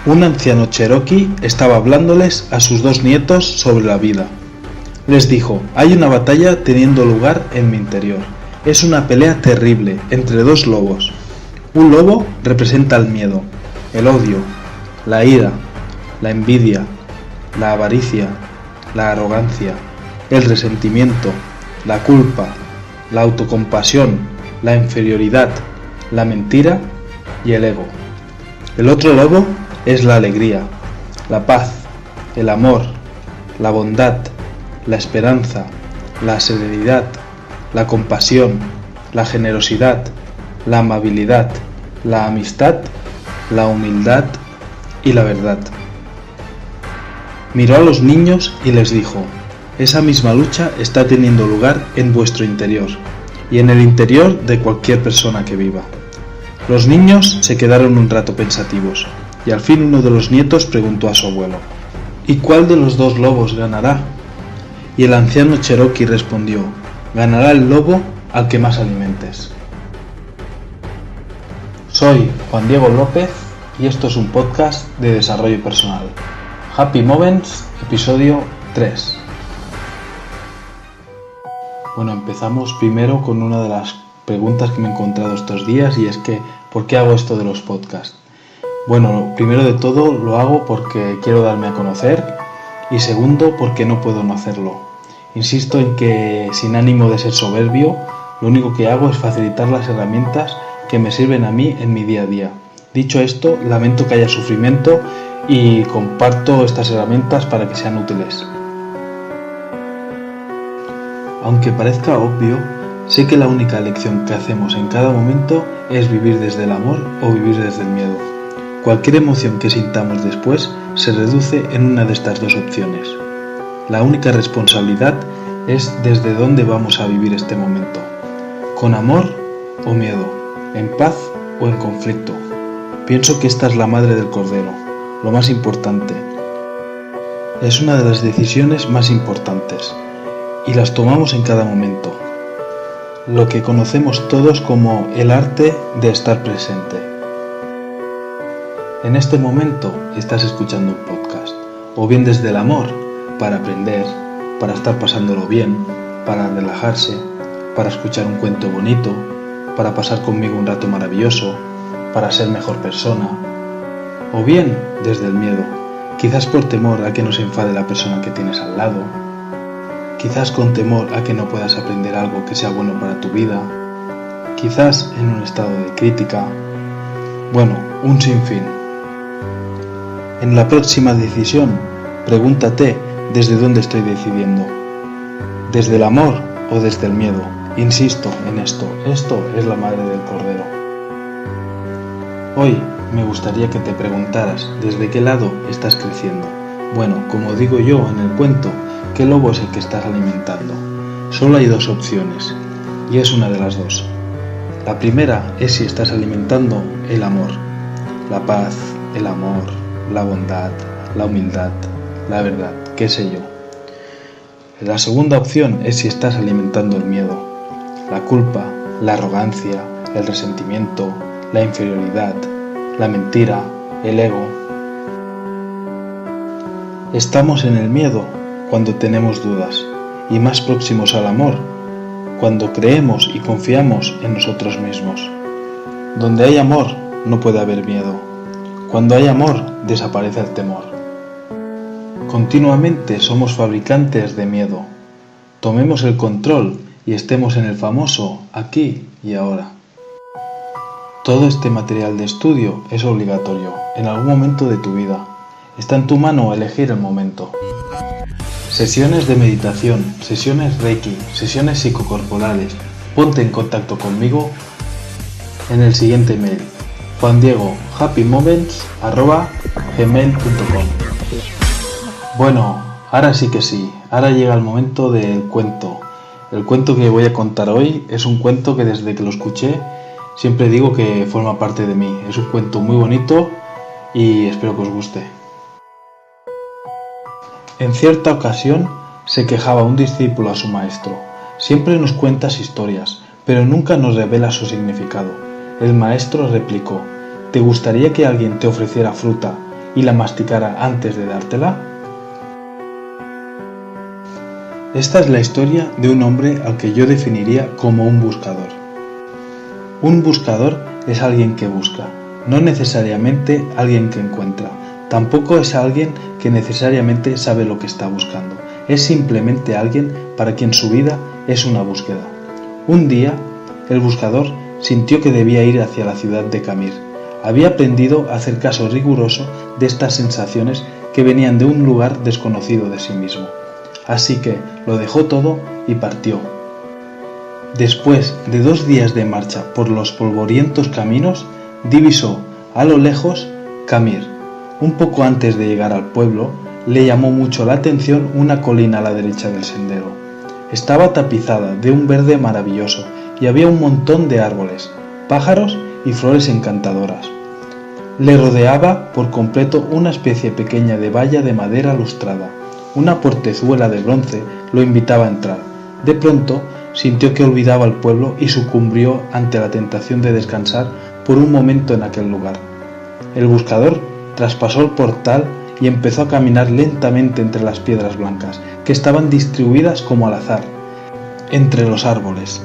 Un anciano cherokee estaba hablándoles a sus 2 nietos sobre la vida. Les dijo: hay una batalla teniendo lugar en mi interior. Es una pelea terrible entre 2 lobos. Un lobo representa el miedo, el odio, la ira, la envidia, la avaricia, la arrogancia, el resentimiento, la culpa, la autocompasión, la inferioridad, la mentira y el ego. El otro lobo es la alegría, la paz, el amor, la bondad, la esperanza, la serenidad, la compasión, la generosidad, la amabilidad, la amistad, la humildad y la verdad. Miró a los niños y les dijo: esa misma lucha está teniendo lugar en vuestro interior y en el interior de cualquier persona que viva. Los niños se quedaron un rato pensativos y al fin uno de los nietos preguntó a su abuelo: ¿y cuál de los 2 lobos ganará? Y el anciano cherokee respondió: ganará el lobo al que más alimentes. Soy Juan Diego López y esto es un podcast de desarrollo personal. Happy Moments, episodio 3. Bueno, empezamos primero con una de las preguntas que me he encontrado estos días, y es que ¿por qué hago esto de los podcasts? Bueno, primero de todo lo hago porque quiero darme a conocer, y segundo porque no puedo no hacerlo. Insisto en que, sin ánimo de ser soberbio, lo único que hago es facilitar las herramientas que me sirven a mí en mi día a día. Dicho esto, lamento que haya sufrimiento y comparto estas herramientas para que sean útiles. Aunque parezca obvio, sé que la única elección que hacemos en cada momento es vivir desde el amor o vivir desde el miedo. Cualquier emoción que sintamos después se reduce en una de estas 2 opciones. La única responsabilidad es desde dónde vamos a vivir este momento. ¿Con amor o miedo? ¿En paz o en conflicto? Pienso que esta es la madre del cordero, lo más importante. Es una de las decisiones más importantes y las tomamos en cada momento. Lo que conocemos todos como el arte de estar presente. En este momento estás escuchando un podcast, o bien desde el amor, para aprender, para estar pasándolo bien, para relajarse, para escuchar un cuento bonito, para pasar conmigo un rato maravilloso, para ser mejor persona, o bien desde el miedo, quizás por temor a que no se enfade la persona que tienes al lado, quizás con temor a que no puedas aprender algo que sea bueno para tu vida, quizás en un estado de crítica, bueno, un sinfín. En la próxima decisión, pregúntate desde dónde estoy decidiendo, desde el amor o desde el miedo. Insisto en esto es la madre del cordero. Hoy me gustaría que te preguntaras desde qué lado estás creciendo. Bueno, como digo yo en el cuento, ¿qué lobo es el que estás alimentando? Solo hay 2 opciones, y es una de las 2. La primera es si estás alimentando el amor, la paz, el amor, la bondad, la humildad, la verdad, qué sé yo. La segunda opción es si estás alimentando el miedo, la culpa, la arrogancia, el resentimiento, la inferioridad, la mentira, el ego. Estamos en el miedo cuando tenemos dudas, y más próximos al amor cuando creemos y confiamos en nosotros mismos. Donde hay amor no puede haber miedo. Cuando hay amor desaparece el temor. Continuamente somos fabricantes de miedo. Tomemos el control y estemos en el famoso aquí y ahora. Todo este material de estudio es obligatorio en algún momento de tu vida. Está en tu mano elegir el momento. Sesiones de meditación, sesiones Reiki, sesiones psicocorporales. Ponte en contacto conmigo en el siguiente mail: juandiego.happymoments@gmail.com. Bueno, ahora sí que sí, ahora llega el momento del cuento. El cuento que voy a contar hoy es un cuento que desde que lo escuché siempre digo que forma parte de mí. Es un cuento muy bonito y espero que os guste. En cierta ocasión se quejaba un discípulo a su maestro: siempre nos cuentas historias, pero nunca nos revela su significado. El maestro replicó: ¿te gustaría que alguien te ofreciera fruta y la masticara antes de dártela? Esta es la historia de un hombre al que yo definiría como un buscador. Un buscador es alguien que busca, no necesariamente alguien que encuentra. Tampoco es alguien que necesariamente sabe lo que está buscando. Es simplemente alguien para quien su vida es una búsqueda. Un día, el buscador sintió que debía ir hacia la ciudad de Camir. Había aprendido a hacer caso riguroso de estas sensaciones que venían de un lugar desconocido de sí mismo. Así que lo dejó todo y partió. Después de 2 días de marcha por los polvorientos caminos, divisó a lo lejos Camir. Un poco antes de llegar al pueblo, le llamó mucho la atención una colina a la derecha del sendero. Estaba tapizada de un verde maravilloso y había un montón de árboles, pájaros y flores encantadoras. Le rodeaba por completo una especie pequeña de valla de madera lustrada. Una portezuela de bronce lo invitaba a entrar. De pronto sintió que olvidaba el pueblo y sucumbió ante la tentación de descansar por un momento en aquel lugar. El buscador traspasó el portal y empezó a caminar lentamente entre las piedras blancas, que estaban distribuidas como al azar entre los árboles.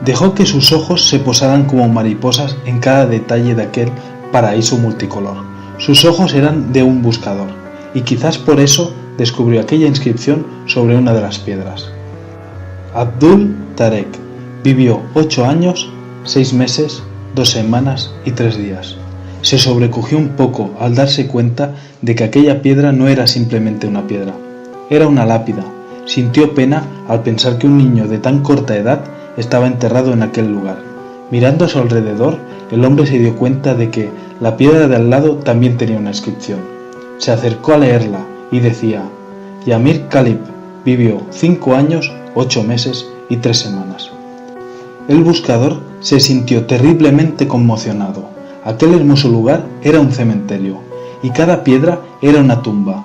Dejó que sus ojos se posaran como mariposas en cada detalle de aquel paraíso multicolor. Sus ojos eran de un buscador, y quizás por eso descubrió aquella inscripción sobre una de las piedras. Abdul Tarek vivió 8 años, 6 meses, 2 semanas y 3 días. Se sobrecogió un poco al darse cuenta de que aquella piedra no era simplemente una piedra, era una lápida. Sintió pena al pensar que un niño de tan corta edad estaba enterrado en aquel lugar. Mirando a su alrededor, el hombre se dio cuenta de que la piedra de al lado también tenía una inscripción. Se acercó a leerla y decía: Yamir Khalib vivió 5 años, 8 meses y 3 semanas. El buscador se sintió terriblemente conmocionado. Aquel hermoso lugar era un cementerio, y cada piedra era una tumba.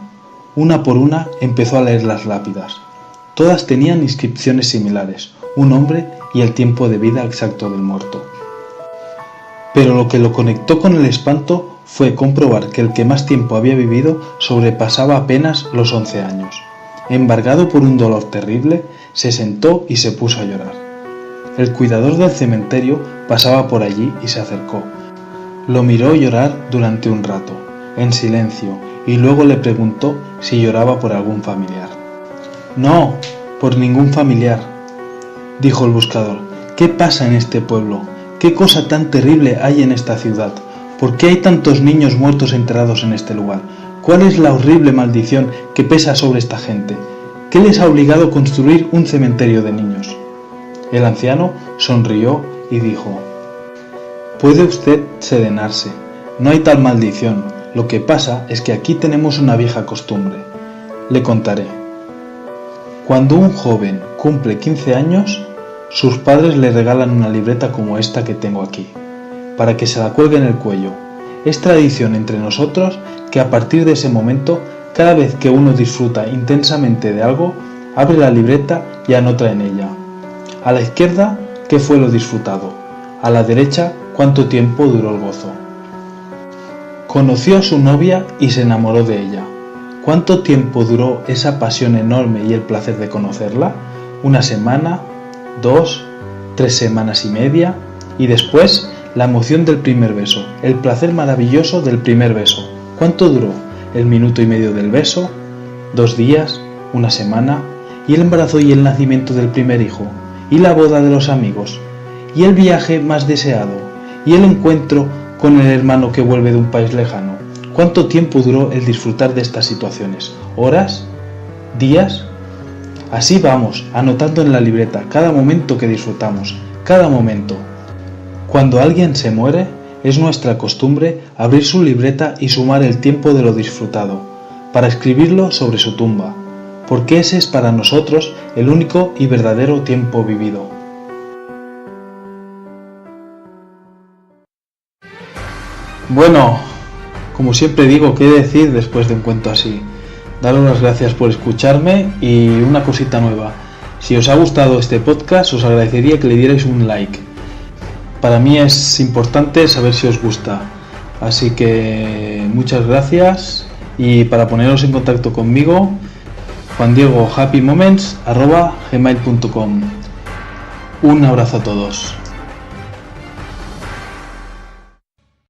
Una por una empezó a leer las lápidas. Todas tenían inscripciones similares, un nombre y el tiempo de vida exacto del muerto. Pero lo que lo conectó con el espanto fue comprobar que el que más tiempo había vivido sobrepasaba apenas los 11 años. Embargado por un dolor terrible, se sentó y se puso a llorar. El cuidador del cementerio pasaba por allí y se acercó. Lo miró llorar durante un rato, en silencio, y luego le preguntó si lloraba por algún familiar. No, por ningún familiar, dijo el buscador. ¿Qué pasa en este pueblo? ¿Qué cosa tan terrible hay en esta ciudad? ¿Por qué hay tantos niños muertos enterrados en este lugar? ¿Cuál es la horrible maldición que pesa sobre esta gente? ¿Qué les ha obligado a construir un cementerio de niños? El anciano sonrió y dijo: Puede usted serenarse, no hay tal maldición. Lo que pasa es que aquí tenemos una vieja costumbre. Le contaré. Cuando un joven cumple 15 años, sus padres le regalan una libreta como esta que tengo aquí, para que se la cuelgue en el cuello. Es tradición entre nosotros que a partir de ese momento, cada vez que uno disfruta intensamente de algo, abre la libreta y anota en ella. A la izquierda, ¿qué fue lo disfrutado? A la derecha, ¿cuánto tiempo duró el gozo? Conoció a su novia y se enamoró de ella. ¿Cuánto tiempo duró esa pasión enorme y el placer de conocerla? ¿1 semana? 2, 3 semanas y media, y después la emoción del primer beso, el placer maravilloso del primer beso. ¿Cuánto duró? ¿1 minuto y medio del beso? 2 días, 1 semana, y el embarazo y el nacimiento del primer hijo, y la boda de los amigos, y el viaje más deseado, y el encuentro con el hermano que vuelve de un país lejano. ¿Cuánto tiempo duró el disfrutar de estas situaciones? ¿Horas? ¿Días? Así vamos, anotando en la libreta cada momento que disfrutamos, cada momento. Cuando alguien se muere, es nuestra costumbre abrir su libreta y sumar el tiempo de lo disfrutado, para escribirlo sobre su tumba, porque ese es para nosotros el único y verdadero tiempo vivido. Bueno, como siempre digo, ¿qué decir después de un cuento así? Daros las gracias por escucharme y una cosita nueva. Si os ha gustado este podcast, os agradecería que le dierais un like. Para mí es importante saber si os gusta. Así que muchas gracias, y para poneros en contacto conmigo, juandiegohappymoments@gmail.com. Un abrazo a todos.